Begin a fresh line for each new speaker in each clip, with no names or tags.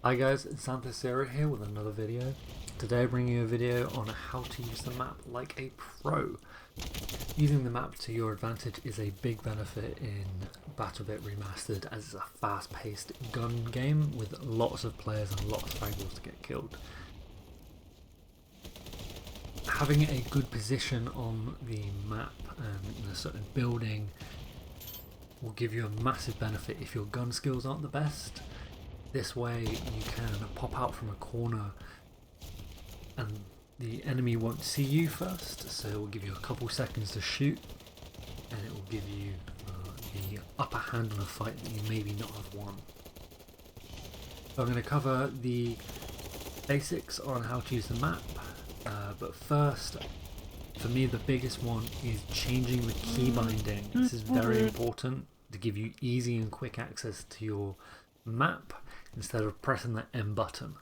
Hi guys, it's Santha here with another video. Today I'm bringing you a video on how to use the map like a pro. Using the map to your advantage is a big benefit in Battlebit Remastered, as it's a fast-paced gun game with lots of players and lots of angles to get killed. Having a good position on the map and in a certain building will give you a massive benefit if your gun skills aren't the best. This way you can pop out from a corner and the enemy won't see you first, so it will give you a couple seconds to shoot, and it will give you the upper hand on a fight that you maybe not have won. So I'm going to cover the basics on how to use the map, but first, for me the biggest one is changing the key binding. This is very important to give you easy and quick access to your map instead of pressing the M button.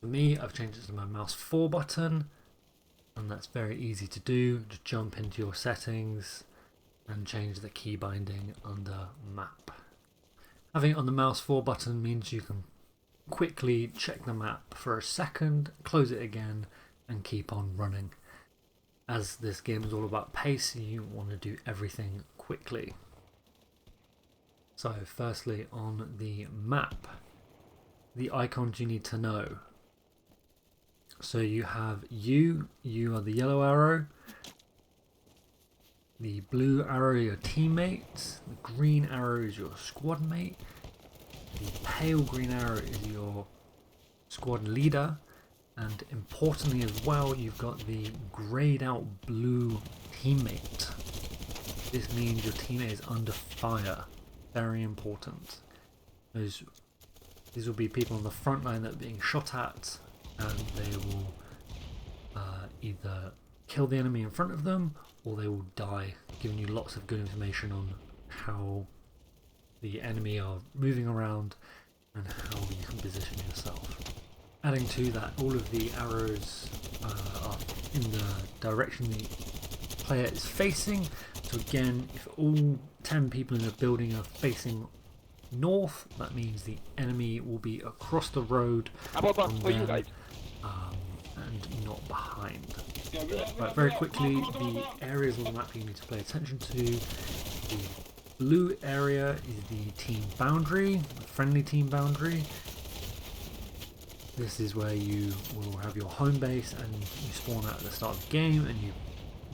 For me, I've changed it to my mouse 4 button, and that's very easy to do. Just jump into your settings and change the key binding under map. Having it on the mouse 4 button means you can quickly check the map for a second, close it again, and keep on running. As this game is all about pace, you want to do everything quickly. So firstly, on the map, the icons you need to know. So you have you are the yellow arrow, the blue arrow your teammates, the green arrow is your squad mate, the pale green arrow is your squad leader, and importantly as well, you've got the grayed out blue teammate. This means your teammate is under fire. Very important. These will be people on the front line that are being shot at, and they will either kill the enemy in front of them or they will die, giving you lots of good information on how the enemy are moving around and how you can position yourself. Adding to that, all of the arrows are in the direction the player is facing. So again, if all 10 people in a building are facing north, that means the enemy will be across the road from them, and not behind. Right, very quickly, the areas on the map you need to pay attention to. The blue area is the team boundary, the friendly team boundary. This is where you will have your home base and you spawn out at the start of the game and you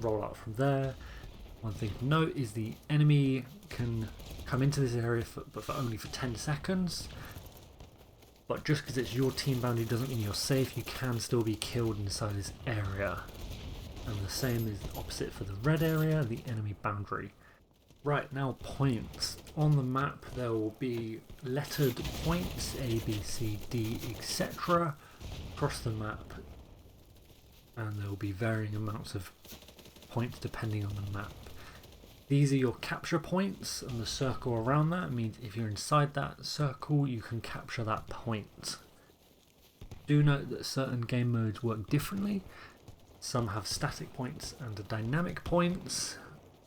roll out from there. One thing to note is the enemy can come into this area but only for 10 seconds. But just because it's your team boundary doesn't mean you're safe. You can still be killed inside this area. And the same is the opposite for the red area, the enemy boundary. Right, now points. On the map there will be lettered points, A, B, C, D, etc. across the map. And there will be varying amounts of points depending on the map. These are your capture points, and the circle around that means if you're inside that circle you can capture that point. Do note that certain game modes work differently. Some have static points and dynamic points.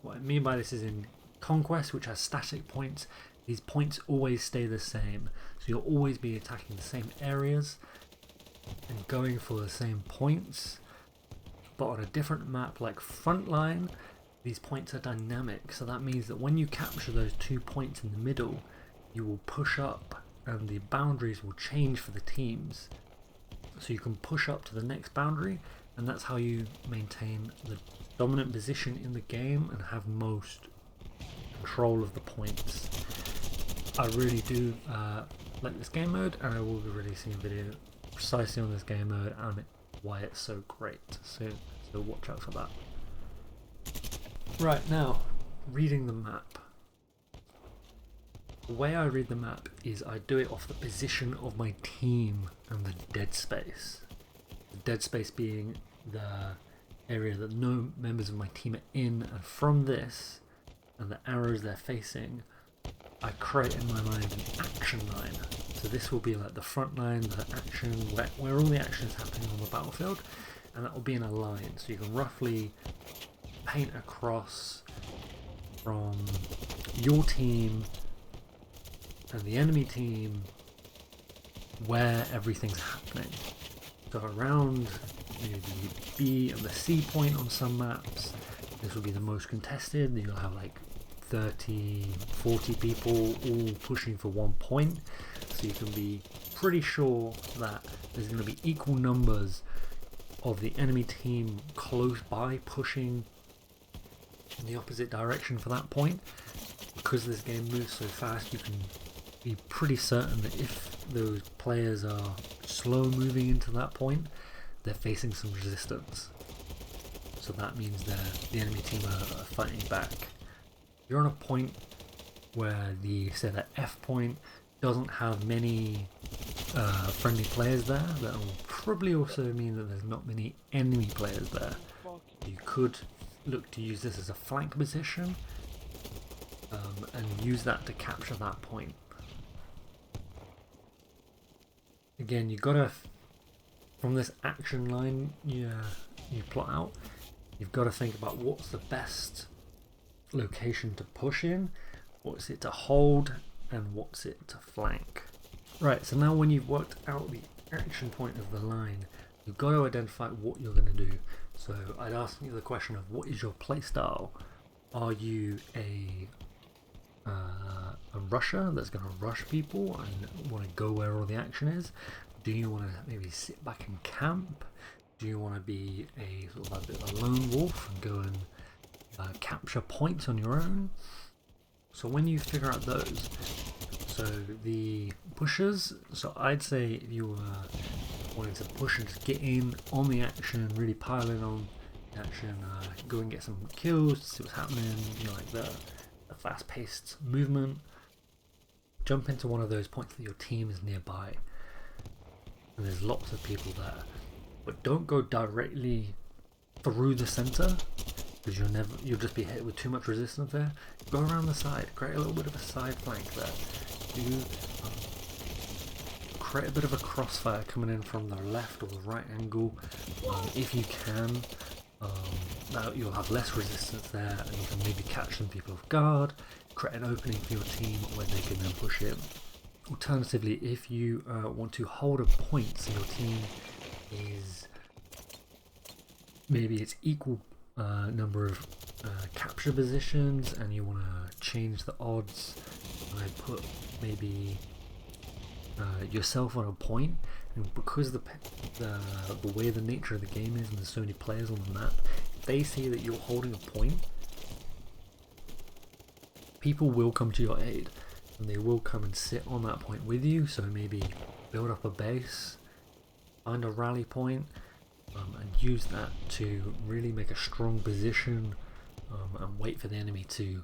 What I mean by this is in Conquest, which has static points, these points always stay the same. So you'll always be attacking the same areas and going for the same points. But on a different map like Frontline, these points are dynamic, so that means that when you capture those 2 points in the middle, you will push up and the boundaries will change for the teams. So you can push up to the next boundary, and that's how you maintain the dominant position in the game and have most control of the points. I really do like this game mode, and I will be releasing a video precisely on this game mode and why it's so great. So watch out for that. Right, now, reading the map. The way I read the map is I do it off the position of my team and the dead space. The dead space being the area that no members of my team are in, and from this, and the arrows they're facing, I create in my mind an action line. So this will be like the front line, the action, where all the action is happening on the battlefield, and that will be in a line. So you can roughly paint across from your team and the enemy team where everything's happening. So around maybe the B and the C point on some maps, this will be the most contested. You'll have like 30, 40 people all pushing for one point. So you can be pretty sure that there's going to be equal numbers of the enemy team close by pushing in the opposite direction for that point. Because this game moves so fast, you can be pretty certain that if those players are slow moving into that point, they're facing some resistance. So that means the enemy team are fighting back. You're on a point where say that F point doesn't have many friendly players there. That will probably also mean that there's not many enemy players there. You could look to use this as a flank position and use that to capture that point. Again, you gotta, from this action line you plot out, you've got to think about what's the best location to push in, what's it to hold, and what's it to flank. Right, so now when you've worked out the action point of the line, you've got to identify what you're going to do. So I'd ask you the question of what is your playstyle? Are you a rusher that's going to rush people and want to go where all the action is? Do you want to maybe sit back and camp? Do you want to be a sort of a bit of a lone wolf and go and capture points on your own? So when you figure out those, so the pushers, so I'd say if you were wanting to push and just get in on the action, really pile in on the action, go and get some kills, see what's happening, you know, like the fast-paced movement, jump into one of those points that your team is nearby, and there's lots of people there, but don't go directly through the center, because you'll just be hit with too much resistance there. Go around the side, create a little bit of a side flank there. Create a bit of a crossfire coming in from the left or the right angle, if you can. Now you'll have less resistance there, and you can maybe catch some people off guard, create an opening for your team where they can then push in. Alternatively, if you want to hold a point, so your team is maybe it's equal number of capture positions, and you want to change the odds, and put maybe yourself on a point, and because the way the nature of the game is and there's so many players on the map, if they see that you're holding a point, people will come to your aid and they will come and sit on that point with you. So maybe build up a base, find a rally point, and use that to really make a strong position, and wait for the enemy to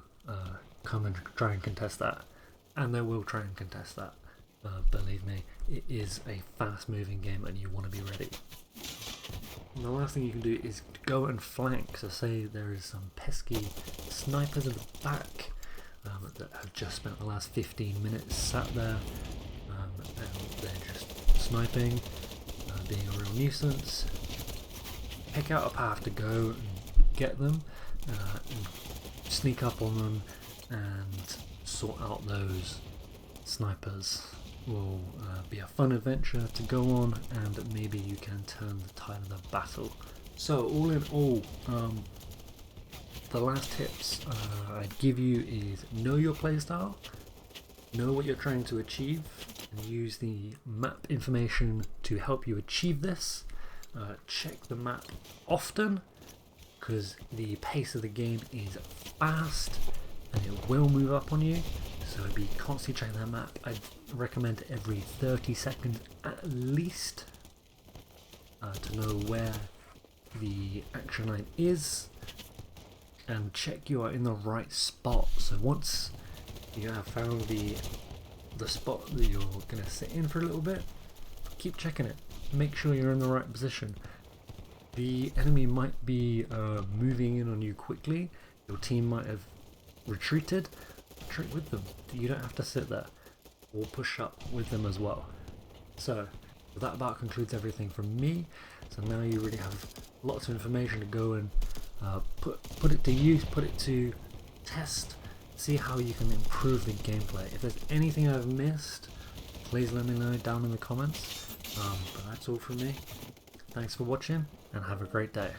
come and try and contest that. And they will try and contest that. Believe me, it is a fast moving game and you want to be ready. And the last thing you can do is go and flank. So say there is some pesky snipers at the back that have just spent the last 15 minutes sat there, and they're just sniping, being a real nuisance. Pick out a path to go and get them, and sneak up on them and sort out those snipers. Will be a fun adventure to go on, and maybe you can turn the tide of the battle. So all in all, the last tips I'd give you is know your playstyle, know what you're trying to achieve, and use the map information to help you achieve this. Check the map often, because the pace of the game is fast and it will move up on you, so be constantly checking that map. I'd recommend every 30 seconds at least, to know where the action line is, and check you are in the right spot. So once you have found the spot that you're going to sit in for a little bit, keep checking it, make sure you're in the right position. The enemy might be moving in on you quickly, your team might have retreated. Retreat with them, you don't have to sit there, or push up with them as well. So that about concludes everything from me. So now you really have lots of information to go and put it to use, put it to test, see how you can improve the gameplay. If there's anything I've missed, please let me know down in the comments. But that's all from me. Thanks for watching and have a great day.